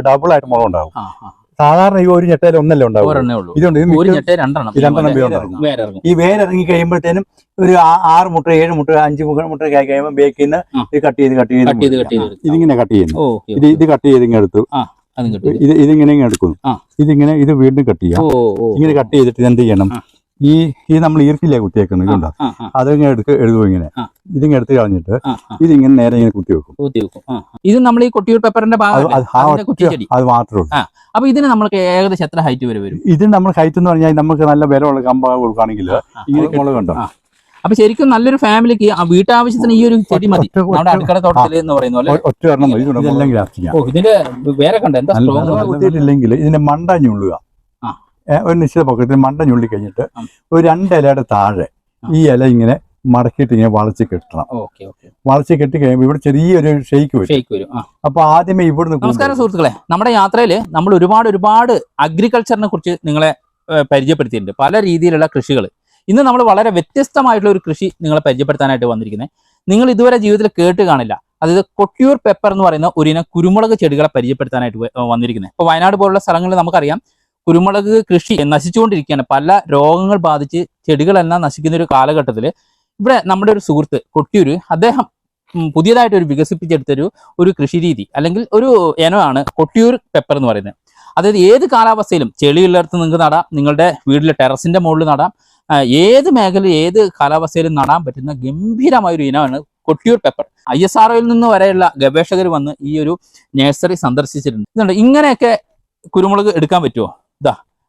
Double ആയിട്ട് മുളക് ഉണ്ടാവും. സാധാരണ ഈ ഒരു ഞെട്ടയിൽ ഒന്നല്ലേ ഉണ്ടാവും, ഇതുണ്ട് ഈ വേരിറങ്ങി കഴിയുമ്പോഴത്തേനും ഒരു 6 മുട്ട 7 മുട്ട 5 മുട്ട ആയി കഴിയുമ്പോൾ ബേക്കിന്ന് കട്ട് ചെയ്ത് ഇതിങ്ങനെ കട്ട് ചെയ്യുന്നു. ഇത് കട്ട് ചെയ്ത് ഇങ്ങനെ എടുത്തു, ഇതിങ്ങനെ എടുക്കുന്നു, ഇതിങ്ങനെ ഇത് വീണ്ടും കട്ട് ചെയ്യാം. ഇങ്ങനെ കട്ട് ചെയ്തിട്ട് എന്ത് ചെയ്യണം, ഈ നമ്മൾ ഈർക്കില്ലേ കുത്തിയേക്കുന്നത് ഇതുണ്ടോ, അതിങ്ങനെ എടുക്കും. ഇങ്ങനെ ഇതിങ്ങനെ എടുത്ത് കളഞ്ഞിട്ട് ഇതിങ്ങനെ നേരെ ഇങ്ങനെ കുത്തി വെക്കും. ഇത് നമ്മൾ ഈ കൊട്ടിയൂർ പെപ്പറിന്റെ അത് മാത്രമേ ഉള്ളൂ. അപ്പൊ ഇതിന് നമ്മൾക്ക് ഏകദേശം എത്ര ഹൈറ്റ് വരെ വരും? ഇതിന് നമ്മൾ ഹൈറ്റ് എന്ന് പറഞ്ഞാൽ നമുക്ക് നല്ല വിലയുള്ള കമ്പ കൊടുക്കുകയാണെങ്കിൽ ഇങ്ങനെ മുളക് കണ്ടോ. അപ്പൊ ശരിക്കും നല്ലൊരു ഫാമിലിക്ക് വീട്ടാവശ്യത്തിന് ഈ ഒരു ചെടി മതി. നമ്മുടെ അടുക്കള തോട്ടത്തിൽ എന്ന് പറയുന്ന പോലെ ഒറ്റ ഇതിന്റെ വേറെ കണ്ട എന്താ കുത്തിയിട്ടില്ലെങ്കിൽ ഇതിന്റെ മണ്ട ഞുള്ളുക. ഒരു നിശ്ചിത പൊക്കത്തിൽ മണ്ട ഞുള്ളി കഴിഞ്ഞിട്ട് ഒരു 2 ഇലയുടെ താഴെ ഈ ഇല ഇങ്ങനെ മടക്കിയിട്ട് ഇങ്ങനെ വളച്ച് കെട്ടണം. വളച്ച് കെട്ടി കഴിയുമ്പോൾ ഇവിടെ ചെറിയൊരു ഷെയ്ക്ക് വരും. അപ്പൊ ആദ്യമേ ഇവിടുന്ന്. നമസ്കാരം സുഹൃത്തുക്കളെ, നമ്മുടെ യാത്രയിൽ നമ്മൾ ഒരുപാട് അഗ്രികൾച്ചറിനെ കുറിച്ച് നിങ്ങളെ പരിചയപ്പെടുത്തിയിട്ടുണ്ട്. പല രീതിയിലുള്ള കൃഷികൾ. ഇന്ന് നമ്മൾ വളരെ വ്യത്യസ്തമായിട്ടുള്ള ഒരു കൃഷി നിങ്ങളെ പരിചയപ്പെടുത്താനായിട്ട് വന്നിരിക്കുന്നത്. നിങ്ങൾ ഇതുവരെ ജീവിതത്തിൽ കേട്ട് കാണില്ല. അതായത് കൊട്ടിയൂർ പെപ്പർ എന്ന് പറയുന്ന ഒരു ഇനം കുരുമുളക് ചെടികളെ പരിചയപ്പെടുത്താനായിട്ട് വന്നിരിക്കുന്നത്. ഇപ്പോൾ വയനാട് പോലുള്ള സ്ഥലങ്ങളിൽ നമുക്കറിയാം കുരുമുളക് കൃഷി നശിച്ചുകൊണ്ടിരിക്കുകയാണ്. പല രോഗങ്ങൾ ബാധിച്ച് ചെടികളെല്ലാം നശിക്കുന്ന ഒരു കാലഘട്ടത്തിൽ ഇവിടെ നമ്മുടെ ഒരു സുഹൃത്ത് കൊട്ടിയൂര്, അദ്ദേഹം പുതിയതായിട്ട് വികസിപ്പിച്ചെടുത്തൊരു കൃഷി രീതി അല്ലെങ്കിൽ ഒരു ഇനമാണ് കൊട്ടിയൂർ പെപ്പർ എന്ന് പറയുന്നത്. അതായത് ഏത് കാലാവസ്ഥയിലും ചെളിയുള്ളിടത്ത് നിങ്ങൾക്ക് നടാം, നിങ്ങളുടെ വീട്ടിലെ ടെറസിന്റെ മുകളിൽ നടാം, ഏത് മേഖല ഏത് കാലാവസ്ഥയിലും നടാൻ പറ്റുന്ന ഗംഭീരമായൊരു ഇനമാണ് കൊട്ടിയൂർ പെപ്പർ. ISROയിൽ നിന്ന് വരെയുള്ള ഗവേഷകർ വന്ന് ഈ ഒരു നഴ്സറി സന്ദർശിച്ചിട്ടുണ്ട്. ഇതുണ്ട്, ഇങ്ങനെയൊക്കെ കുരുമുളക് എടുക്കാൻ പറ്റുമോ?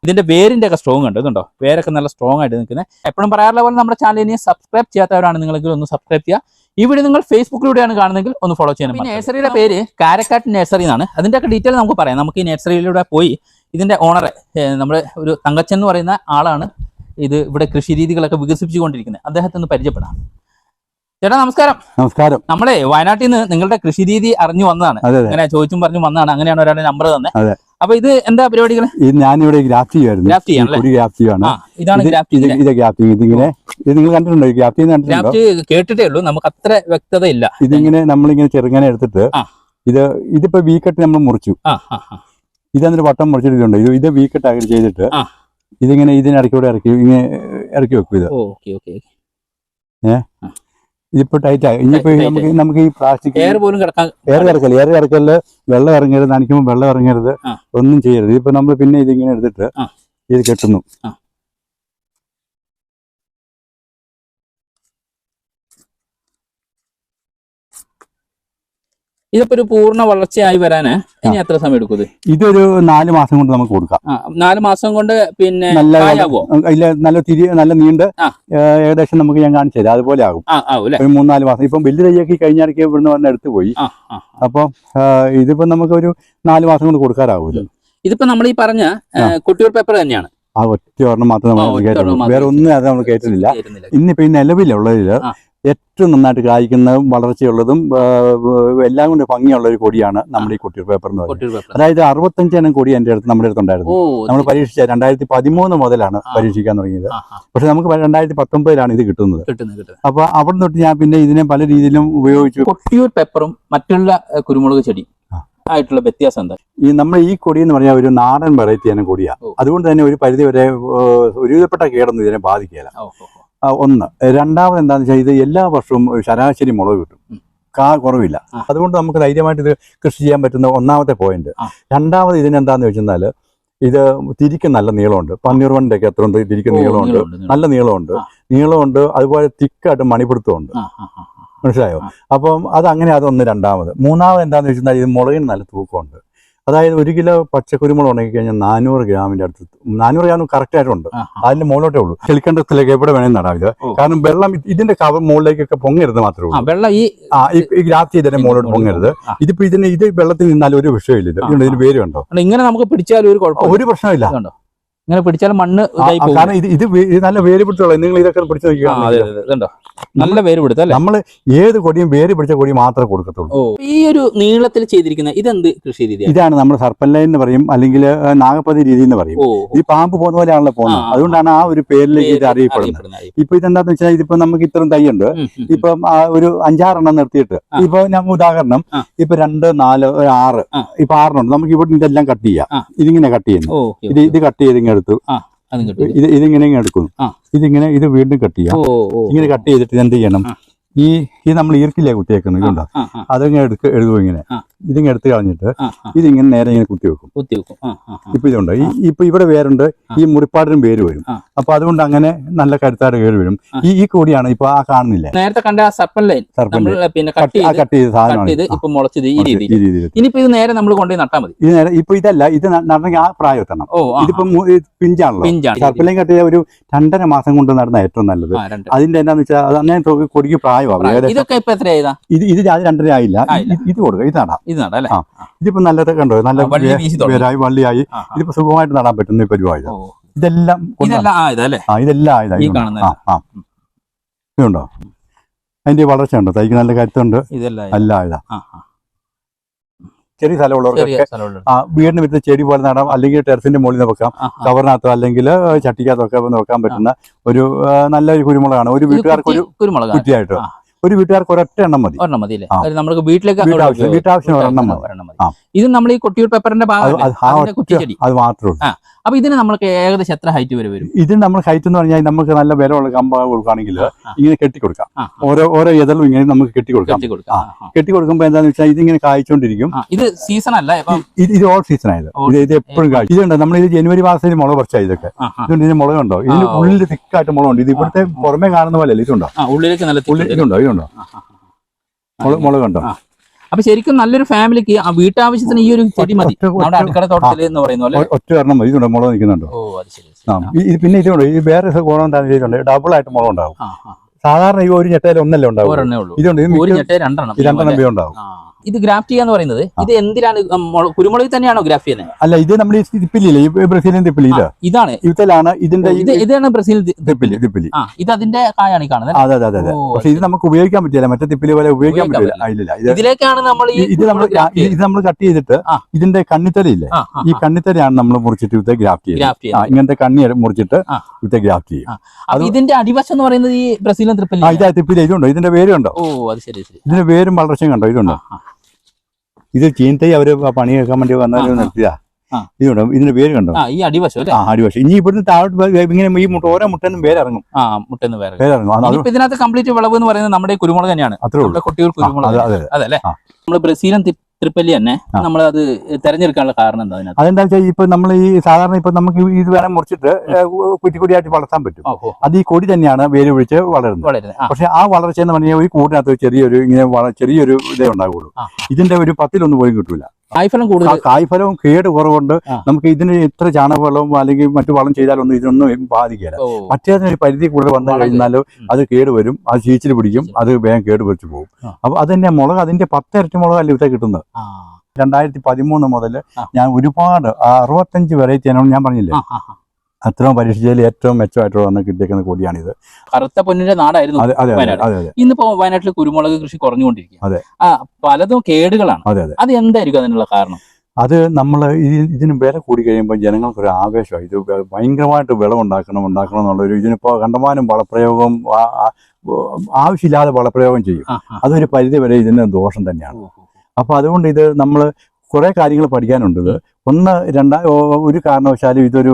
ഇതിന്റെ വേരിന്റെ ഒക്കെ സ്ട്രോങ് ഉണ്ട്. ഇതുണ്ടോ, വേരൊക്കെ നല്ല സ്ട്രോങ് ആയിട്ട് നിൽക്കുന്നത്. എപ്പോഴും പറയാറുള്ള പോലെ നമ്മുടെ ചാനലിനെ സബ്സ്ക്രൈബ് ചെയ്യാത്തവരാണ് നിങ്ങളെങ്കിൽ ഒന്ന് സബ്സ്ക്രൈബ് ചെയ്യുക. ഈ വീഡിയോ നിങ്ങൾ ഫേസ്ബുക്കിലൂടെയാണ് കാണുന്നതെങ്കിൽ ഒന്ന് ഫോളോ ചെയ്യണം. ഈ നഴ്സറിയുടെ പേര് കാരക്കാട്ട് നഴ്സറി എന്നാണ്. അതിന്റെ ഒക്കെ ഡീറ്റെയിൽ നമുക്ക് പറയാം. നമുക്ക് ഈ നഴ്സറിയിലൂടെ പോയി ഇതിന്റെ ഓണറെ, നമ്മുടെ ഒരു തങ്കച്ചൻ എന്ന് പറയുന്ന ആളാണ് ഇത് ഇവിടെ കൃഷി രീതികളൊക്കെ വികസിപ്പിച്ചുകൊണ്ടിരിക്കുന്നത്. അദ്ദേഹത്തെ ഒന്ന് പരിചയപ്പെടാം. ചേട്ടാ നമസ്കാരം. നമസ്കാരം. നമ്മളെ വയനാട്ടിൽ നിന്ന് നിങ്ങളുടെ കൃഷി രീതി അറിഞ്ഞു വന്നതാണ്. അങ്ങനെ ചോദിച്ചും പറഞ്ഞു വന്നതാണ്. അങ്ങനെയാണ് ഒരാളുടെ നമ്പർ തന്നെ. അപ്പൊ ഇത് എന്താ പരിപാടികൾ? ഞാനിവിടെ ഗ്രാഫ്റ്റ് ചെയ്യുമായിരുന്നു. ഇതാണ് ഇതിങ്ങനെ നിങ്ങൾ കണ്ടിട്ടുണ്ടോ? ഗ്രാഫ്റ്റ് കേട്ടിട്ടേ ഉള്ളൂ, നമുക്ക് അത്ര വ്യക്തത ഇല്ല. ഇതിങ്ങനെ നമ്മളിങ്ങനെ ചെറുങ്ങനെ എടുത്തിട്ട് ഇതിപ്പോ വീക്കട്ട് നമ്മൾ മുറിച്ചു. ഇതെന്നിട്ട് വട്ടം മുറിച്ചിട്ടുണ്ട്. ഇത് വീക്കട്ട് ആയിട്ട് ചെയ്തിട്ട് ഇതിങ്ങനെ ഇതിനിടയ്ക്കൂടെ ഇങ്ങനെ ഇറക്കി വെക്കും. ഇത് ഇതിപ്പോ ടൈറ്റ് ആയി. ഇനിയിപ്പോ നമുക്ക് ഈ പ്ലാസ്റ്റിക് എയർ കിടക്കല് വെള്ളം ഇറങ്ങരുത്, നനയ്ക്കുമ്പോൾ വെള്ളം ഇറങ്ങരുത്, ഒന്നും ചെയ്യരുത്. ഇതിപ്പോ നമ്മൾ പിന്നെ ഇതിങ്ങനെ എടുത്തിട്ട് ഇത് കെട്ടുന്നു. ഇതിപ്പോ ഒരു പൂർണ്ണ വളർച്ചയായി വരാന് ഇനി എത്ര സമയം എടുക്കും? ഇതൊരു 4 മാസം കൊണ്ട് നമുക്ക് കൊടുക്കാം. 4 മാസം കൊണ്ട് പിന്നെ നല്ല നീണ്ട് ഏകദേശം നമുക്ക് ഞാൻ കാണിച്ചു തരാം. അതുപോലെ ആകും. 3-4 മാസം. ഇപ്പം വലിയ തയ്യാക്കി കഴിഞ്ഞാൽ ഇവിടുന്ന് പറഞ്ഞ എടുത്തു പോയി. അപ്പൊ ഇതിപ്പോ നമുക്ക് ഒരു 4 മാസം കൊണ്ട് കൊടുക്കാറാവൂല. ഇതിപ്പോ നമ്മൾ ഈ പറഞ്ഞ കൊട്ടിയൂർ പെപ്പർ തന്നെയാണ്. ഒറ്റ ഒരെണ്ണം മാത്രം നമ്മൾ കേട്ടിട്ടുള്ളൂ, വേറെ ഒന്നും അത് നമ്മൾ കേട്ടിട്ടില്ല. ഇന്നിപ്പോ ഈ നിലവിലുള്ളതില് ഏറ്റവും നന്നായിട്ട് കായ്ക്കുന്നതും വളർച്ചയുള്ളതും എല്ലാം കൊണ്ട് ഭംഗിയുള്ള ഒരു കൊടിയാണ് നമ്മുടെ ഈ കൊട്ടിയൂർ പെപ്പർ എന്ന് പറയുന്നത്. അതായത് 65 എണ്ണം കൊടി നമ്മുടെ അടുത്തുണ്ടായിരുന്നു. നമ്മൾ പരീക്ഷിച്ച 2013 മുതലാണ് പരീക്ഷിക്കാൻ തുടങ്ങിയത്. പക്ഷെ നമുക്ക് 2019 ഇത് കിട്ടുന്നത്. അപ്പൊ അവിടെ തൊട്ട് ഞാൻ പിന്നെ ഇതിനെ പല രീതിയിലും ഉപയോഗിച്ചു. കൊട്ടിയൂർ പെപ്പറും മറ്റുള്ള കുരുമുളക് ചെടി ആയിട്ടുള്ള വ്യത്യാസം എന്താ? നമ്മൾ ഈ കൊടി എന്ന് പറഞ്ഞാൽ ഒരു നാടൻ വെറൈറ്റി തന്നെ കൊടിയാണ്. അതുകൊണ്ട് തന്നെ ഒരു പരിധി വരെ ഒരുവിധപ്പെട്ട കേടൊന്നും ഇതിനെ ബാധിക്കുകയില്ല. ഒന്ന്. രണ്ടാമത് എന്താണെന്ന് വെച്ചാൽ ഇത് എല്ലാ വർഷവും ശരാശരി മുളക് കിട്ടും, കുറവില്ല. അതുകൊണ്ട് നമുക്ക് ധൈര്യമായിട്ട് ഇത് കൃഷി ചെയ്യാൻ പറ്റുന്ന ഒന്നാമത്തെ പോയിന്റ്. രണ്ടാമത് ഇതിനെന്താന്ന് വെച്ചാൽ ഇത് തിരിക്ക് നല്ല നീളമുണ്ട്. പന്നീർ വണ്ടിന്റെ ഒക്കെ എത്ര ഉണ്ട് തിരിക്ക് നീളമുണ്ട്, നല്ല നീളമുണ്ട്. അതുപോലെ തിക്കായിട്ട് മണിപിടുത്തമുണ്ട്. മനസ്സിലായോ? അപ്പം അതൊന്ന്. രണ്ടാമത്. മൂന്നാമത് എന്താണെന്ന് വെച്ചാൽ ഇത് മുളകിന് നല്ല തൂക്കമുണ്ട്. അതായത് 1 കിലോ പച്ചക്കുരുമുളക് ഉണക്കി കഴിഞ്ഞാൽ 400 ഗ്രാമിന്റെ അടുത്ത് 400 ഗ്രാം കറക്റ്റ് ആയിട്ടുണ്ട്. അതിന്റെ മുകളിലോട്ടേ ഉള്ളൂ. ചെളിക്കണ്ടത്തിലേക്ക് എവിടെ വേണമെങ്കിൽ നടാം ഇത്. കാരണം വെള്ളം ഇതിന്റെ കവർ മുകളിലേക്കൊക്കെ പൊങ്ങരുത് മാത്രമേ ഉള്ളൂ. വെള്ളം ഈ ഗ്രാഫ്റ്റ് ചെയ്തതിന്റെ മുകളിലോട്ട് പൊങ്ങരുത്. ഇതിപ്പോ ഇത് വെള്ളത്തിൽ നിന്നാൽ ഒരു വിഷയമില്ല. ഇതിന് പേര് കണ്ടോ? ഇങ്ങനെ നമുക്ക് പിടിച്ചാൽ ഒരു പ്രശ്നമില്ല. ഇങ്ങനെ പിടിച്ചാൽ മണ്ണ് ഇതായി പോകും. കാരണം ഇത് നല്ല വേര് പിടിച്ചുള്ള നിങ്ങൾ ഇതൊക്കെ പിടിച്ചു നോക്കുക, നല്ല വേര് പിടുത്തം അല്ലേ. നമ്മൾ ഏത് കൊടിയും വേര് പിടിച്ച കൊടി മാത്രമേ കൊടുക്കത്തുള്ളൂ. ഈ ഒരു നീളത്തിൽ ചെയ്തിരിക്കുന്ന ഇതെന്ത് കൃഷി രീതിയാണ്? ഇതാണ് നമ്മൾ സർപ്പൻലൈൻ എന്ന് പറയും, അല്ലെങ്കിൽ നാഗപതി രീതി എന്ന് പറയും. ഈ പാമ്പ് പോകുന്ന പോലെയാണല്ലോ പോകുന്നത്, അതുകൊണ്ടാണ് ആ ഒരു പേരിലേക്ക് ഇത് അറിയപ്പെടുന്നത്. ഇപ്പൊ ഇതെന്താന്ന് വെച്ചാൽ ഇതിപ്പോ നമുക്ക് ഇത്രയും തൈയുണ്ട്, ഇപ്പം ഒരു 5-6 നിർത്തിയിട്ട് ഇപ്പൊ ഞാൻ ഉദാഹരണം ഇപ്പൊ 2, 4, 6 ഇപ്പൊ 6 നമുക്ക് ഇവിടെ ഇതെല്ലാം കട്ട് ചെയ്യാം. ഇതിങ്ങനെ കട്ട് ചെയ്യുന്നു, ഇത് കട്ട് ചെയ്ത് ഇങ്ങനെ എടുത്തു, ഇതിങ്ങനെ എടുക്കുന്നു, ഇത് വീണ്ടും കട്ട് ചെയ്യാം. ഇങ്ങനെ കട്ട് ചെയ്തിട്ട് ഇതെന്ത് ചെയ്യണം, ഈ നമ്മൾ ഈർക്കില്ലേ കുത്തിയേക്കുന്നത് ഇതുണ്ടോ, അതങ്ങനെ എടുക്കും. ഇങ്ങനെ ഇതിങ്ങനെ എടുത്ത് കളഞ്ഞിട്ട് ഇതിങ്ങനെ നേരെ ഇങ്ങനെ കുത്തിവെക്കും. ഇപ്പൊ ഇതുണ്ട്, ഇപ്പൊ ഇവിടെ വേരുണ്ട്, ഈ മുറിപ്പാടിനും വേര് വരും. അപ്പൊ അതുകൊണ്ട് അങ്ങനെ നല്ല കരുത്താട് വേര് വരും. ഈ കൂടിയാണ് ഇപ്പൊ ആ കാണുന്നില്ല, നേരത്തെ കണ്ട സർപ്പൻലൈൻ കട്ട് ചെയ്ത സാധനമാണ് ഇപ്പൊ മുളച്ചത് ഈ രീതിയിൽ. ഇനിയിപ്പോ ഇത് നേരെ നമ്മൾ കൊണ്ടുപോയി നട്ടാൽ മതി. ഇത് നേരെ ഇപ്പൊ ഇതല്ല, ഇത് നടന്നെങ്കിൽ ആ പ്രായം എത്തണം. ഇതിപ്പോ പിഞ്ചാണല്ലോ. സർപ്പൻലൈൻ കട്ട് ചെയ്ത ഒരു 2.5 മാസം കൊണ്ട് നടന്ന ഏറ്റവും നല്ലത്. അതിന്റെ എന്താന്ന് വെച്ചാൽ അത് അങ്ങനെ കൊടിക്ക് പ്രായമാകും. ഇതൊക്കെ ഇപ്പൊ എത്രയാ? ഇത് 2.5 ആയില്ല. ഇത് കൊടുക്കുക, ഇത് നടാം. ഇതിപ്പോ നല്ലത് കണ്ടോ, നല്ല വേരായി വള്ളിയായി. ഇതിപ്പോ സുഖമായിട്ട് നടാൻ പറ്റുന്ന പരിപാടി. ഇതെല്ലാം ഇതുണ്ടോ, അതിന്റെ വളർച്ച ഉണ്ടോ, തൈക്ക് നല്ല കരുത്തുണ്ട്. അല്ല ഇതാ ചെറിയ സ്ഥലമുള്ളവർക്ക് വീടിന് വിത്ത് ചെടി പോലെ നടാം, അല്ലെങ്കിൽ ടെറസിന്റെ മുകളിൽ നിന്ന് വെക്കാം, കവറിനകത്തോ അല്ലെങ്കിൽ ചട്ടിക്കകത്തൊക്കെ വെക്കാൻ പറ്റുന്ന ഒരു നല്ലൊരു കുരുമുളകാണ്. ഒരു വീട്ടുകാർക്ക് ഒരു കുറ്റിയായിട്ട് ഒരു വീട്ടുകാർക്ക് ഒരൊറ്റ എണ്ണം മതി. നമുക്ക് വീട്ടാവശ്യം ഒരെണ്ണം മതി. ഇത് നമ്മൾ ഈ കൊട്ടിയൂർ പെപ്പറിന്റെ അത് മാത്രമേ ഉള്ളൂ. അപ്പൊ ഇതിന് നമ്മൾക്ക് ഏകദേശം എത്ര ഹൈറ്റ് വരെ വരും? ഇതിന് നമ്മൾ ഹൈറ്റ് എന്ന് പറഞ്ഞാൽ നമുക്ക് നല്ല വിലയുള്ള കമ്പ കൊടുക്കുകയാണെങ്കിൽ ഇങ്ങനെ കെട്ടിക്കൊടുക്കാം. ഓരോ എതളും ഇങ്ങനെ നമുക്ക് കെട്ടിക്കൊടുക്കാം. കെട്ടിക്കൊടുക്കുമ്പോ എന്താന്ന് വെച്ചാൽ ഇതിങ്ങനെ കായ്ച്ചോണ്ടിരിക്കും. ഇത് സീസൺ അല്ല, ഇത് ഓൾ സീസൺ ആയത്. ഇത് എപ്പോഴും കായ്ച്ചു. ഇതുണ്ട് നമ്മൾ ഇത് ജനുവരി മാസത്തിൽ മുളക് പറിച്ചാൽ ഇതൊക്കെ ഇതുണ്ട്. ഇതിന് മുളകുണ്ടോ, ഇതിന് ഉള്ളിൽ തിക്കായിട്ട് മുളകുണ്ട്. ഇത് ഇവിടുത്തെ പുറമെ കാണുന്ന പോലെ അല്ല, ഇതുണ്ടോ ഉള്ളിലേക്ക് നല്ല ഇതുണ്ടോ മുളകുണ്ടോ. അപ്പൊ ശരിക്കും നല്ലൊരു ഫാമിലിക്ക് ആ വീട്ടാവശ്യത്തിന് ഈ ഒരു ചെടി മതി. നമ്മുടെ അടുക്കള തോട്ടത്തിൽ എന്ന് പറയുന്ന പോലെ ഒറ്റ കാരണം മതി. ഇതുണ്ടോ മുളക് നിൽക്കുന്നുണ്ടോ. പിന്നെ ഇതുണ്ട്, ഈ വേറെ ഗുണം എന്താണെന്ന് ചെയ്തിട്ടുണ്ട്, ഡബിൾ ആയിട്ട് മുളക് ഉണ്ടാവും. സാധാരണ ഈ ഒരു ഞെട്ടയിൽ ഒന്നല്ലേ ഉണ്ടാവും, ഇതുണ്ട് 2 ഉണ്ടാവും. ഇത് ഗ്രാഫ്റ്റ് ചെയ്യാന്ന് പറയുന്നത് ഇത് എന്തിനാണ്? കുരുമുളക് തന്നെയാണോ ഗ്രാഫ്റ്റ് ചെയ്യുന്നത്? അല്ല, ഇത് നമ്മൾ ഈ തിപ്പില്ലേ, ഈ ബ്രസീലിയൻ തിപ്പിലി ഇതാണ് ഇതിലാണ് ഇതിന്റെ ഇതാണ് ബ്രസീൽ തിപ്പിലി. ഇത് അതിന്റെ കായാണ് ഈ കാണുന്നത്. അതെ. പക്ഷെ ഇത് നമുക്ക് ഉപയോഗിക്കാൻ പറ്റില്ല, മറ്റേ തിപ്പിലി പോലെ ഉപയോഗിക്കാൻ പറ്റില്ല. ഇതിലേക്കാണ് നമ്മൾ ഇത് നമ്മൾ കട്ട് ചെയ്തിട്ട് ഇതിന്റെ കണ്ണിത്തലയില്ലേ, ഈ കണ്ണിത്തലയാണ് നമ്മൾ മുറിച്ചിട്ട് ഇവിടുത്തെ ഗ്രാഫ്റ്റ് ചെയ്യുന്നത്. ഇങ്ങനത്തെ കണ്ണി മുറിച്ചിട്ട് ഇവിടുത്തെ ഗ്രാഫ്റ്റ് ചെയ്യും. ഇതിന്റെ അടിവശം എന്ന് പറയുന്നത് ഈ ബ്രസീലിയൻ തിപ്പിലി. ഇതാ തിപ്പിലി. ഇതുണ്ടോ, ഇതിന്റെ വേരുണ്ടോ. ഇതിന്റെ വേരും വളർച്ചയും കണ്ടോ. ഇതുണ്ടോ, ഇത് ചീനത്തൈ അവര് പണി കേൾക്കാൻ വേണ്ടി വന്നവര് നിർത്തിയതാ. ഇതുണ്ടോ, ഇതിന്റെ പേര് കണ്ടോ, ഈ അടിവശം. അടിവശം. ഇനി ഇവിടുന്ന് താഴോട്ട് ഇങ്ങനെ ഈ ഓരോ മുട്ടനും വേരിറങ്ങും. ഇതിനകത്ത് കംപ്ലീറ്റ് വിളവ് എന്ന് പറയുന്നത് നമ്മുടെ കുരുമുളക് തന്നെയാണ്. കൊട്ടിയൂർ കുരുമുളക്. അതല്ലേ, നമ്മള് ബ്രസീലിയൻ ട്രിപ്പല്ലി തന്നെ നമ്മൾ അത് തെരഞ്ഞെടുക്കാനുള്ള കാരണം എന്താ? അതെന്താ വെച്ചാൽ ഇപ്പൊ നമ്മൾ ഈ സാധാരണ ഇപ്പൊ നമുക്ക് ഇത് വേണം മുറിച്ചിട്ട് കുറ്റിക്കൊടിയായിട്ട് വളർത്താൻ പറ്റും. അത് ഈ കൊടി തന്നെയാണ് വേര് പിടിച്ച് വളരുന്നത്. പക്ഷെ ആ വളർച്ച എന്ന് പറഞ്ഞാൽ ഒരു കൂടിനകത്ത് ചെറിയൊരു ഇതേ ഉണ്ടാകുള്ളൂ. ഇതിന്റെ ഒരു 10-1 പോലും കിട്ടൂല. കായ്ഫലം കൂടുതൽ, കായ്ഫലവും കേട് കുറവുണ്ട്. നമുക്ക് ഇതിന് എത്ര ചാണകവളവും അല്ലെങ്കിൽ മറ്റു വളം ചെയ്താലൊന്നും ഇതിനൊന്നും ബാധിക്കില്ല. മറ്റേതിനൊരു പരിധി കൂടുതൽ വന്നു കഴിഞ്ഞാലോ അത് കേട് വരും, അത് ചീച്ചിൽ പിടിക്കും, അത് വേഗം കേട് പിടിച്ചു പോകും. അപ്പൊ അതിന്റെ മുളക് അതിന്റെ 10 ഇരട്ടി മുളക് അല്ല ഇവിടെ കിട്ടുന്നത്. 2013 മുതൽ ഞാൻ ഒരുപാട് 65 വെറൈറ്റിയാണ് ഞാൻ പറഞ്ഞില്ലേ, അത്രയും പരീക്ഷിച്ചതിൽ ഏറ്റവും മെച്ചമായിട്ട് വന്ന് കിട്ടിയേക്കുന്ന കൊടിയാണിത്. കറുത്ത പൊന്നിന്റെ നാടായിരുന്നു വയനാട്. ഇന്നിപ്പോ വയനാട്ടിൽ കുരുമുളക് കൃഷി കുറഞ്ഞുകൊണ്ടിരിക്കും. പലതും കേടുകളാണ്. അത് എന്തായിരിക്കും അതിനുള്ള കാരണം? അത് നമ്മൾ ഇതിന് വില കൂടി കഴിയുമ്പോൾ ജനങ്ങൾക്കൊരു ആവേശമാണ്. ഇത് ഭയങ്കരമായിട്ട് വിളവുണ്ടാക്കണം എന്നുള്ളൊരു ഇതിനിപ്പോൾ കണ്ടമാനം വളപ്രയോഗം ആവശ്യമില്ലാതെ വളപ്രയോഗം ചെയ്യും. അതൊരു പരിധി വരെ ഇതിന് ദോഷം തന്നെയാണ്. അപ്പൊ അതുകൊണ്ട് ഇത് നമ്മൾ കുറെ കാര്യങ്ങൾ പഠിക്കാനുണ്ട്. ഒരു കാരണവശാലും ഇതൊരു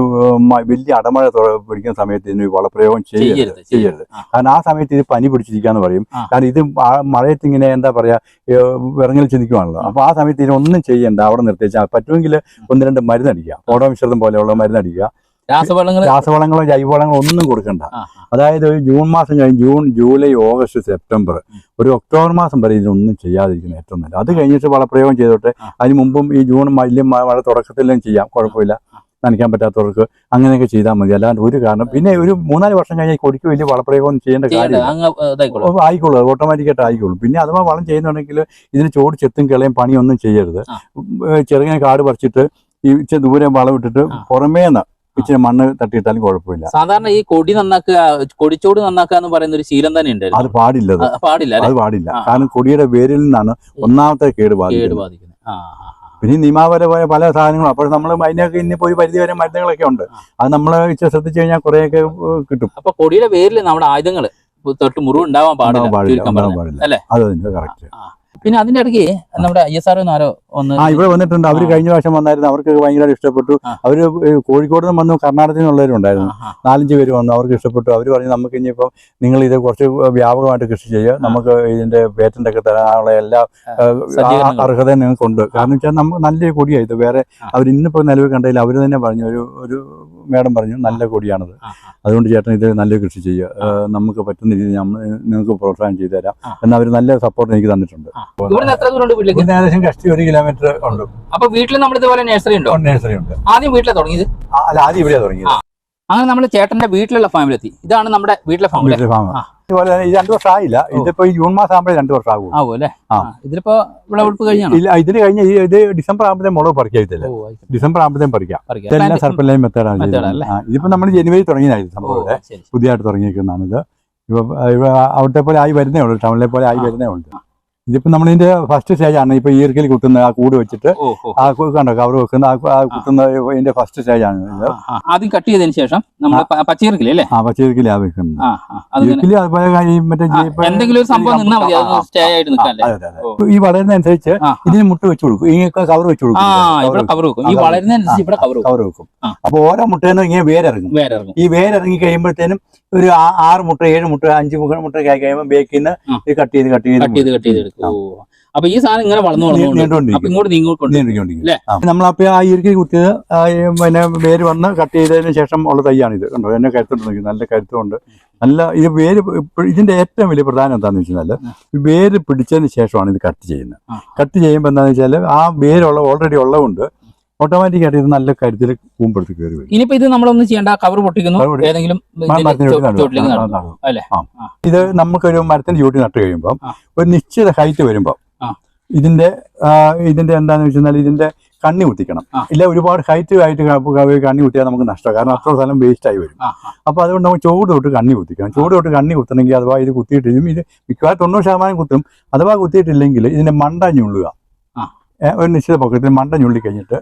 വലിയ അടമഴ പിടിക്കുന്ന സമയത്ത് ഇതിന് വളപ്രയോഗം ചെയ്യരുത്. കാരണം ആ സമയത്ത് ഇത് പനി പിടിച്ചിരിക്കാന്ന് പറയും. കാരണം ഇത് മഴയത്ത് ഇങ്ങനെ എന്താ പറയാ വിറങ്ങൽ ചിന്തിക്കുവാണല്ലോ. അപ്പൊ ആ സമയത്ത് ഇതിനൊന്നും ചെയ്യണ്ട, അവിടെ നിർത്തിച്ചാൽ പറ്റുമെങ്കിൽ 1-2 മരുന്നടിക്കുക, ഓടോമിശ്രിതം പോലെയുള്ള മരുന്നടിക്കുക. രാസവളങ്ങളോ ജൈവവളങ്ങളോ ഒന്നും കൊടുക്കണ്ട. അതായത് ജൂൺ മാസം കഴിഞ്ഞ് ജൂൺ, ജൂലൈ, ഓഗസ്റ്റ്, സെപ്റ്റംബർ, ഒരു ഒക്ടോബർ മാസം വരെ ഇതിനൊന്നും ചെയ്യാതിരിക്കുന്നത് ഏറ്റവും നല്ലത്. അത് കഴിഞ്ഞിട്ട് വളപ്രയോഗം ചെയ്തോട്ടെ. അതിന് മുമ്പും ഈ ജൂൺ വലിയ മഴ തുടക്കത്തിലും ചെയ്യാം, കുഴപ്പമില്ല. നനയ്ക്കാൻ പറ്റാത്തവർക്ക് അങ്ങനെയൊക്കെ ചെയ്താൽ മതി. അല്ലാണ്ട് ഒരു കാരണം പിന്നെ ഒരു 3-4 വർഷം കഴിഞ്ഞാൽ കൊടിക്ക് വലിയ വളപ്രയോഗം ചെയ്യേണ്ട കാര്യം ആയിക്കോളൂ, ഓട്ടോമാറ്റിക്കായിട്ട് ആയിക്കോളും. പിന്നെ അഥവാ വളം ചെയ്യുന്നുണ്ടെങ്കിൽ ഇതിന് ചോട് ചെത്തും കിളയും പണിയൊന്നും ചെയ്യരുത്. ചെറുങ്ങനെ കാട് പറിച്ചിട്ട് ഈ ദൂരെ വളം ഇട്ടിട്ട് പുറമേന്ന് ഇച്ചിരി മണ്ണ് തട്ടിയിട്ടാലും കുഴപ്പമില്ല. സാധാരണ ഈ കൊടി നന്നാക്കുക, കൊടിച്ചോട് നന്നാക്കുക എന്ന് പറയുന്ന ഒരു ശീലം തന്നെ ഉണ്ട്. അത് പാടില്ല, അത് പാടില്ല. കാരണം കൊടിയുടെ വേരിൽ നിന്നാണ് ഒന്നാമത്തെ കേട് ബാധിക്കുന്നത്. പിന്നെ നിയമാപരമായ പല സാധനങ്ങളും. അപ്പോൾ നമ്മൾ അതിനൊക്കെ ഇന്നിപ്പോ ഒരു പരിധി വരെ മരുന്നുകളൊക്കെ ഉണ്ട്. അത് നമ്മൾ ശ്രദ്ധിച്ചു കഴിഞ്ഞാൽ കുറെയൊക്കെ കിട്ടും. അപ്പൊ കൊടിയുടെ പേരിൽ നമ്മുടെ ആയുധങ്ങൾ തൊട്ട് മുറിവ് ഉണ്ടാവാൻ പാടില്ല അല്ലേ? അത് കറക്റ്റ്. പിന്നെ അതിന്റെ ഇടയ്ക്ക് നമ്മുടെ ISR ആരോ ഒന്ന് ഇവിടെ വന്നിട്ടുണ്ട്. അവര് കഴിഞ്ഞ പ്രാവശ്യം വന്നായിരുന്നു. അവർക്ക് ഭയങ്കര ഇഷ്ടപ്പെട്ടു. അവര് കോഴിക്കോട് നിന്ന് വന്നു, കർണാടകത്തിൽ നിന്നുള്ളവരുണ്ടായിരുന്നു. 4-5 പേര് വന്നു. അവർക്ക് ഇഷ്ടപ്പെട്ടു. അവർ പറഞ്ഞു നമുക്ക് ഇനിയിപ്പം നിങ്ങൾ ഇത് കുറച്ച് വ്യാപകമായിട്ട് കൃഷി ചെയ്യുക, നമുക്ക് ഇതിന്റെ പേറ്റന്റ് ഒക്കെ തരാനുള്ള എല്ലാ അർഹതയും നിങ്ങൾക്കുണ്ട്. കാരണം വെച്ചാൽ നമുക്ക് നല്ലൊരു കൊടിയാണ് ഇത്. വേറെ അവർ ഇന്നിപ്പോ നിലവിൽ കണ്ടതിൽ അവർ തന്നെ പറഞ്ഞു, ഒരു മേഡം പറഞ്ഞു നല്ല കൊടിയാണത്, അതുകൊണ്ട് ചേട്ടൻ ഇത് നല്ലൊരു കൃഷി ചെയ്യുക, നമുക്ക് പറ്റുന്ന രീതിയിൽ നിങ്ങൾക്ക് പ്രോത്സാഹനം ചെയ്തു തരാം എന്ന് അവർ നല്ല സപ്പോർട്ട് എനിക്ക് തന്നിട്ടുണ്ട്. ഏകദേശം കഷ്ടി 1 കിലോമീറ്റർ ഉണ്ട്. അപ്പൊ വീട്ടിൽ നമ്മൾ ഇതുപോലെ നഴ്സറി ഉണ്ടോ? നഴ്സറി ഉണ്ട്. ആദ്യം വീട്ടിലെ തുടങ്ങിയത്? അല്ല, ആദ്യം ഇവിടെ തുടങ്ങിയത്. അങ്ങനെ നമ്മൾ ചേട്ടന്റെ വീട്ടിലുള്ള ഫാമിലി എത്തി. ഇതാണ് നമ്മുടെ വീട്ടിലെ ഫാമിലി. ഇതുപോലെ 2 വർഷം ആയില്ല. ഇതിപ്പോ ഈ ജൂൺ മാസം ആകുമ്പോഴേ 2 വർഷം ആകും. അല്ലേ? ഇതിലിപ്പോ വിളവെടുപ്പ് കഴിഞ്ഞാണ്? ഇല്ല, ഇതിന് കഴിഞ്ഞ ഇത് ഡിസംബർ ആകുമ്പോഴേ മുളക് പറിക്കാത്തില്ല. ഡിസംബർ ആകുമ്പോഴത്തേക്കും പറിക്കാം. ഇതെല്ലാം സർപ്പലൈൻ മെത്തേഡാണ്. ഇതിപ്പോ നമ്മൾ ജനുവരി തുടങ്ങിയതായിരുന്നു സംഭവം. ഇവിടെ പുതിയതായിട്ട് തുടങ്ങിയിരിക്കുന്നതാണ് ഇത്. ഇപ്പൊ അവിടുത്തെ പോലെ ആയി വരുന്നേ ഉള്ളൂ, ടൗണിലെ പോലെ ആയി വരുന്നേ ഉള്ളൂ. ഇതിപ്പോ നമ്മളിതിന്റെ ഫസ്റ്റ് സ്റ്റേജ് ആണ്. ഇപ്പൊ ഈർക്കൽ കുത്തുന്ന ആ കൂട് വെച്ചിട്ട് ആ കണ്ടോ കവർ വെക്കുന്ന ആ കുത്തുന്ന ഇതിന്റെ ഫസ്റ്റ് സ്റ്റേജ് ആണ്. ആദ്യം കട്ട് ചെയ്തതിന് ശേഷം നമ്മൾ പച്ചീർക്കില്ലേ അല്ലേ? പച്ചീർക്കിലാ വെക്കുന്നത്. അതുപോലെ എന്തെങ്കിലും സംഭവം നിന്നാൽ മതി, അത് സ്റ്റേ ആയിട്ട് നിൽക്കാം. ഈ വളരുന്നതനുസരിച്ച് ഇതിന് മുട്ട വെച്ച് കൊടുക്കും, ഇങ്ങനെ കവർ വെച്ച് കൊടുക്കും. കവർ വെക്കും. ഈ വളരുന്നതനുസരിച്ച് ഇവിടെ കവർ വെക്കും. അപ്പൊ ഓരോ മുട്ടേന്നും ഇങ്ങനെ വേരിറങ്ങും. ഈ വേരിറങ്ങി കഴിയുമ്പോഴത്തേനും ഒരു 6 മുട്ട 7 മുട്ട 5 മുട്ട ആയി കഴിയുമ്പോൾ ബേക്കിന്ന് കട്ട് ചെയ്ത് അപ്പൊ ഈ സാധനം ഇങ്ങനെ നമ്മളപ്പോ ആ ഇറുക്കി കുത്തിയത് പിന്നെ വേര് വന്ന് കട്ട് ചെയ്തതിന് ശേഷം ഉള്ള തൈയാണ് ഇത്. കണ്ടോ എന്നെ കരുത്തോണ്ട് നിൽക്കുന്നത്, നല്ല കരുത്തുണ്ട്. നല്ല ഇത് വേര്. ഇതിന്റെ ഏറ്റവും വലിയ പ്രധാനം എന്താണെന്ന് വെച്ചാൽ വേര് പിടിച്ചതിന് ശേഷമാണ് ഇത് കട്ട് ചെയ്യുന്നത്. കട്ട് ചെയ്യുമ്പോൾ എന്താണെന്ന് വെച്ചാൽ ആ വേരുള്ള ഓൾറെഡി ഉള്ളതുകൊണ്ട് ഓട്ടോമാറ്റിക് ആയിട്ട് ഇത് നല്ല കരുത്തിൽ കൂമ്പെടുത്ത് കയറി വരും. ഇനിയിപ്പോ ഇത് നമ്മളൊന്നും ചെയ്യേണ്ട, കവർ പൊട്ടിക്കുന്നു, ഏതെങ്കിലും ഇത് നമുക്കൊരു മരത്തിന്റെ ചൂട്ടി നട്ട് കഴിയുമ്പോൾ ഒരു നിശ്ചിത ഹൈറ്റ് വരുമ്പോൾ ഇതിന്റെ എന്താണെന്ന് വെച്ചാൽ ഇതിന്റെ കണ്ണി കുത്തിക്കണം. ഇല്ല, ഒരുപാട് ഹൈറ്റ് ആയിട്ട് കണ്ണി കുത്തിയാൽ നമുക്ക് നഷ്ടമാണ്. കാരണം അത്ര സ്ഥലം വേസ്റ്റ് ആയി വരും. അപ്പൊ അതുകൊണ്ട് നമുക്ക് ചൂട് തൊട്ട് കണ്ണി കുത്തിക്കണം. ചൂട് തൊട്ട് കണ്ണി കുത്തണമെങ്കിൽ അഥവാ ഇത് കുത്തിയിട്ടില്ല, ഇത് മിക്കവാറും 90% കുത്തും. അഥവാ കുത്തിയിട്ടില്ലെങ്കിൽ ഇതിന്റെ മണ്ട ഞുള്ളുക. ഒരു നിശ്ചിത പൊക്കത്തിൽ മണ്ട ഞുള്ളി കഴിഞ്ഞിട്ട്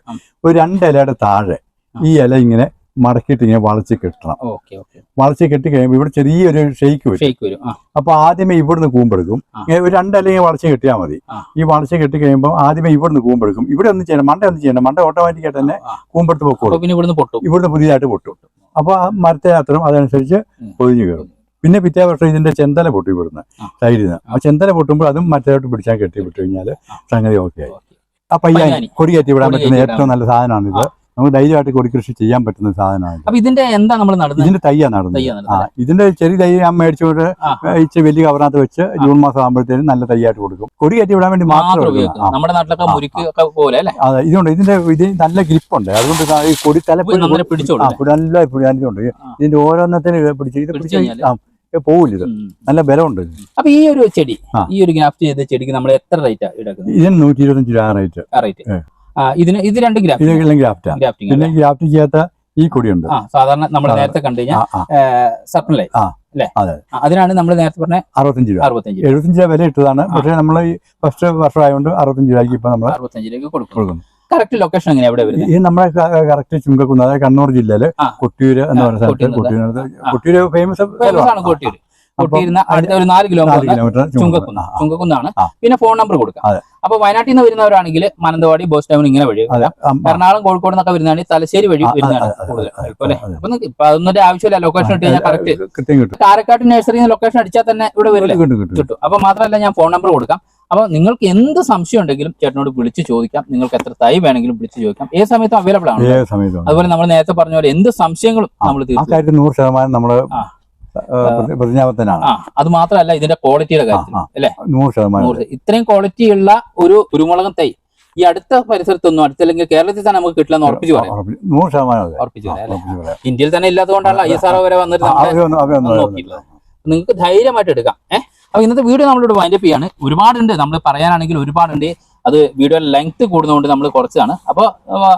ഒരു 2 ഇലയുടെ താഴെ ഈ ഇല ഇങ്ങനെ മടക്കിയിട്ട് ഇങ്ങനെ വളച്ച് കെട്ടണം. വളച്ച് കെട്ടി കഴിയുമ്പോൾ ഇവിടെ ചെറിയൊരു ഷെയ്ക്ക് വരും. അപ്പൊ ആദ്യമേ ഇവിടുന്ന് കൂമ്പെടുക്കും. ഒരു 2 ഇല വളച്ച് കെട്ടിയാൽ മതി. ഈ വളച്ച് കെട്ടി കഴിയുമ്പോൾ ആദ്യമേ ഇവിടുന്ന് കൂമ്പെടുക്കും. ഇവിടെ ഒന്നും ചെയ്യണം, മണ്ട ഒന്നും ചെയ്യണം. മണ്ട ഓട്ടോമാറ്റിക്കായിട്ട് തന്നെ കൂമ്പെടുത്ത് പൊക്കോളും. ഇവിടുന്ന് പുതിയതായിട്ട് പൊട്ടും. അപ്പൊ ആ മരത്തെ അത്രയും അതനുസരിച്ച് പൊതിഞ്ഞു കയറും. പിന്നെ പിറ്റേ വർഷം ഇതിന്റെ ചെന്തല പൊട്ടി വിടുന്നത് സൈഡിൽ നിന്ന്. ആ ചെന്തല പൊട്ടുമ്പോൾ അതും മറ്റേതായിട്ട് പിടിച്ചാൽ കെട്ടി വിട്ടു കഴിഞ്ഞാൽ സംഗതി ഓക്കെ ആയി. ആ പയ്യാൻ കൊടി കയറ്റി വിടാൻ പറ്റുന്ന ഏറ്റവും നല്ല സാധനമാണ് ഇത്. നമുക്ക് ധൈര്യമായിട്ട് കൊടി കൃഷി ചെയ്യാൻ പറ്റുന്ന സാധനമാണ്. ഇതിന്റെ എന്താ നമ്മൾ നടുന്നത്? ഇതിന്റെ തയ്യാണ് നടുന്നത്. ഇതിന്റെ ചെറിയ തൈ ഞാൻ മേടിച്ചുകൊണ്ട് ഇച്ചിരി വലിയ കവറിനകത്ത് വെച്ച് ജൂൺ മാസം ആകുമ്പോഴത്തേനും നല്ല തൈയായിട്ട് കൊടുക്കും. കൊടി കയറ്റി വിടാൻ വേണ്ടി മാത്രം. നമ്മുടെ നാട്ടിലൊക്കെ മുരിക്കൊക്കെ പോലെ അല്ലേ? അതെ, ഇതുണ്ട്. ഇത് നല്ല ഗ്രിപ്പുണ്ട്. അതുകൊണ്ട് ഈ കൊടി തലപ്പൊടി നല്ല പിടിച്ചുണ്ട്. ഇതിന്റെ ഓരോന്നത്തിന് പിടിച്ച് ഇത് പിടിച്ച് പോവില്ല. ഇത് നല്ല ബലമുണ്ട്. അപ്പൊ ഈ ഒരു ചെടി, ഈ ഒരു ഗ്രാഫ്റ്റ് ചെയ്ത ചെടിക്ക് നമ്മൾ എത്ര റേറ്റ് എടുക്കുന്നത്? ഇതിന് 125 രൂപ റേറ്റ്. ഇത് 2 ഗ്രാഫ്റ്റ്. പിന്നെ ഗ്രാഫ്റ്റ് ചെയ്യാത്ത ഈ കൊടിയുണ്ട്. സാധാരണ നമ്മൾ നേരത്തെ കണ്ടു കഴിഞ്ഞാൽ സർപ്പലൈ അല്ലേ? അതിനാണ് നമ്മൾ നേരത്തെ പറഞ്ഞ 65 രൂപ. 75 രൂപ വില ഇട്ടതാണ്. പക്ഷെ നമ്മൾ ഫസ്റ്റ് വർഷം ആയതുകൊണ്ട് 65 രൂപയ്ക്ക് ഇപ്പൊ നമ്മൾ 65 രൂപയ്ക്ക് കൊടുക്കുന്നു. കറക്റ്റ് ലൊക്കേഷൻ എങ്ങനെയാ എവിടെ വരുന്നത്? ഈ നമ്മുടെ കറക്റ്റ് ചുങ്കക്കുന്ന്, അതായത് കണ്ണൂർ ജില്ലയില് കൊട്ടിയൂര് എന്ന് പറയുന്ന സ്ഥലത്ത്. കൊട്ടിയൂര് ഫേമസ് ആണ്. കൊട്ടിയിരുന്ന അടുത്ത ഒരു 4 കിലോമീറ്റർ ചുങ്കക്കുന്നാണ്. പിന്നെ ഫോൺ നമ്പർ കൊടുക്കാം. അപ്പൊ വയനാട്ടിൽ നിന്ന് വരുന്നവരാണെങ്കിൽ മാനന്തവാടി ബസ് സ്റ്റോപ്പിൽ ഇങ്ങനെ വഴി, എറണാകുളം കോഴിക്കോട് നിന്നൊക്കെ വരുന്നതാണെങ്കിൽ തലശ്ശേരി വഴി വരുന്നതാണ് കൂടുതൽ. അപ്പൊ അതൊന്നും ആവശ്യമില്ല, ലൊക്കേഷൻ ഇട്ട് കഴിഞ്ഞാൽ കറക്റ്റ് കാരക്കാട്ട് നഴ്സറി ലൊക്കേഷൻ അടിച്ചാൽ തന്നെ ഇവിടെ വരില്ല, കിട്ടും. അപ്പൊ മാത്രമല്ല ഞാൻ ഫോൺ നമ്പർ കൊടുക്കാം. അപ്പൊ നിങ്ങൾക്ക് എന്ത് സംശയം ഉണ്ടെങ്കിലും ചേട്ടനോട് വിളിച്ച് ചോദിക്കാം. നിങ്ങൾക്ക് എത്ര തൈ വേണമെങ്കിലും വിളിച്ച് ചോദിക്കാം. ഏത് സമയത്തും അവൈലബിൾ ആണ്. അതുപോലെ നമ്മൾ നേരത്തെ പറഞ്ഞ പോലെ എന്ത് സംശയങ്ങളും നമ്മൾ 100% നമ്മള് പ്രതിജ്ഞാബദ്ധനാണ്. അത് മാത്രമല്ല ഇതിന്റെ ക്വാളിറ്റിയുടെ കാര്യത്തിൽ അല്ലെ 100%. ഇത്രയും ക്വാളിറ്റി ഉള്ള ഒരു കുരുമുളകൻ തൈ ഈ അടുത്ത പരിസരത്തൊന്നും അടുത്തല്ലെങ്കിൽ കേരളത്തിൽ തന്നെ നമുക്ക് കിട്ടില്ലെന്ന് ഉറപ്പിച്ചു പറയാം. 100% ഇന്ത്യയിൽ തന്നെ ഇല്ലാത്തതുകൊണ്ടാണ് ISR വരെ വന്നിട്ട് നിങ്ങൾക്ക് ധൈര്യമായിട്ട് എടുക്കാം. അപ്പോൾ ഇന്നത്തെ വീഡിയോ നമ്മളിവിടെ വൈൻഡപ്പ് ചെയ്യാണ്. ഒരുപാടുണ്ട്, നമ്മൾ പറയാനാണെങ്കിൽ ഒരുപാടുണ്ട്. അത് വീഡിയോ ലെങ്ത് കൂടുന്നതുകൊണ്ട് നമ്മൾ കുറച്ചാണ്. അപ്പോൾ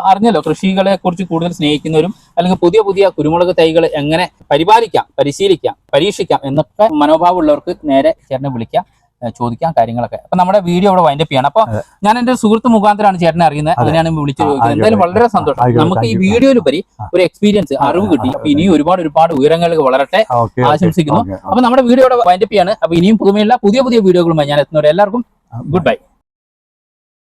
അറിഞ്ഞല്ലോ, കൃഷികളെ കുറിച്ച് കൂടുതൽ സ്നേഹിക്കുന്നവരും അല്ലെങ്കിൽ പുതിയ പുതിയ കുരുമുളക് തൈകൾ എങ്ങനെ പരിപാലിക്കാം, പരിശീലിക്കാം, പരീക്ഷിക്കാം എന്നൊക്കെ മനോഭാവമുള്ളവർക്ക് നേരെ ചേട്ടനെ വിളിക്കാം, ചോദിക്കാം കാര്യങ്ങളൊക്കെ. അപ്പൊ നമ്മുടെ വീഡിയോ ഇവിടെ വൈൻഡപ്പ് ചെയ്യണം. അപ്പൊ ഞാൻ എന്റെ സുഹൃത്ത് മുഖാന്തരമാണ് ചേട്ടനെ അറിയുന്നത്, അങ്ങനെയാണ് വിളിച്ചു ചോദിക്കുന്നത്. എന്തായാലും വളരെ സന്തോഷം. നമുക്ക് ഈ വീഡിയോയിലുപരി ഒരു എക്സ്പീരിയൻസ്, അറിവ് കിട്ടി. അപ്പൊ ഇനിയും ഒരുപാട് ഉയരങ്ങൾക്ക് വളരട്ടെ ആശംസിക്കുന്നു. അപ്പൊ നമ്മുടെ വീഡിയോ ഇവിടെ വൈൻഡപ്പ് ചെയ്യാണ്. അപ്പൊ ഇനിയും പുതുമയുള്ള പുതിയ വീഡിയോകളുമായി ഞാൻ എത്തുന്നവരെ എല്ലാവർക്കും ഗുഡ് ബൈ.